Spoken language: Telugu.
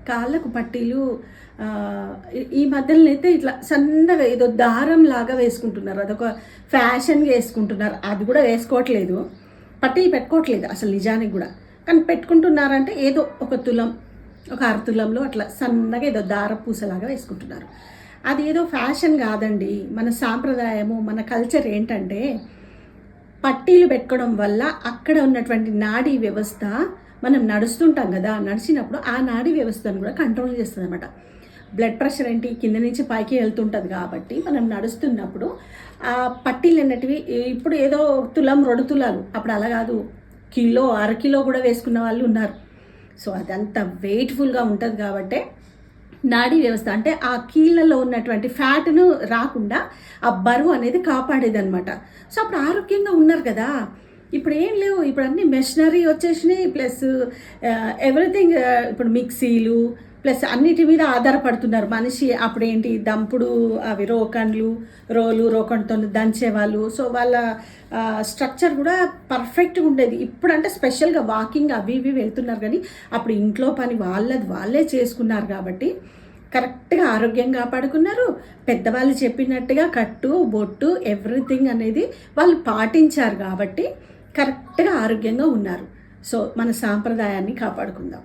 కాళ్ళకు పట్టీలు ఈ మధ్యలో అయితే ఇట్లా సన్నగా ఏదో దారం లాగా వేసుకుంటున్నారు. అదొక ఫ్యాషన్గా వేసుకుంటున్నారు. అది కూడా వేసుకోవట్లేదు, పట్టీలు పెట్టుకోవట్లేదు అసలు నిజానికి కూడా. కానీ పెట్టుకుంటున్నారంటే ఏదో ఒక తులం, ఒక అరతులంలో అట్లా సన్నగా ఏదో దారపూసలాగా వేసుకుంటున్నారు. అది ఏదో ఫ్యాషన్ కాదండి. మన సాంప్రదాయము, మన కల్చర్ ఏంటంటే పట్టీలు పెట్టుకోవడం వల్ల అక్కడ ఉన్నటువంటి నాడీ వ్యవస్థ, మనం నడుస్తుంటాం కదా, నడిచినప్పుడు ఆ నాడీ వ్యవస్థను కూడా కంట్రోల్ చేస్తుంది అనమాట. బ్లడ్ ప్రెషర్ ఏంటి కింద నుంచి పైకి వెళ్తుంటుంది కాబట్టి మనం నడుస్తున్నప్పుడు ఆ పట్టీలు అన్నటివి ఇప్పుడు ఏదో తులం 2 తులాలు, అప్పుడు అలా కాదు, కిలో అరకిలో కూడా వేసుకున్న వాళ్ళు ఉన్నారు. సో అదంతా వెయిట్ఫుల్గా ఉంటుంది కాబట్టి నాడీ వ్యవస్థ అంటే ఆ కీళ్ళలో ఉన్నటువంటి ఫ్యాట్ను రాకుండా ఆ బరువు అనేది కాపాడేది అనమాట. సో అప్పుడు ఆరోగ్యంగా ఉన్నారు కదా. ఇప్పుడు ఏం లేవు, ఇప్పుడు అన్ని మెషినరీ వచ్చేసినాయి, ప్లస్ ఎవ్రీథింగ్, ఇప్పుడు మిక్సీలు ప్లస్ అన్నిటి మీద ఆధారపడుతున్నారు మనిషి. అప్పుడేంటి దంపుడు, అవి రోకండ్తో దంచేవాళ్ళు. సో వాళ్ళ స్ట్రక్చర్ కూడా పర్ఫెక్ట్గా ఉండేది. ఇప్పుడంటే స్పెషల్గా వాకింగ్ అవి ఇవి వెళ్తున్నారు, కానీ అప్పుడు ఇంట్లో పని వాళ్ళే చేసుకున్నారు కాబట్టి కరెక్ట్గా ఆరోగ్యం కాపాడుకున్నారు. పెద్దవాళ్ళు చెప్పినట్టుగా కట్టు బొట్టు ఎవ్రీథింగ్ అనేది వాళ్ళు పాటించారు కాబట్టి కరెక్ట్గా ఆరోగ్యంగా ఉన్నారు. సో మన సాంప్రదాయాన్ని కాపాడుకుందాం.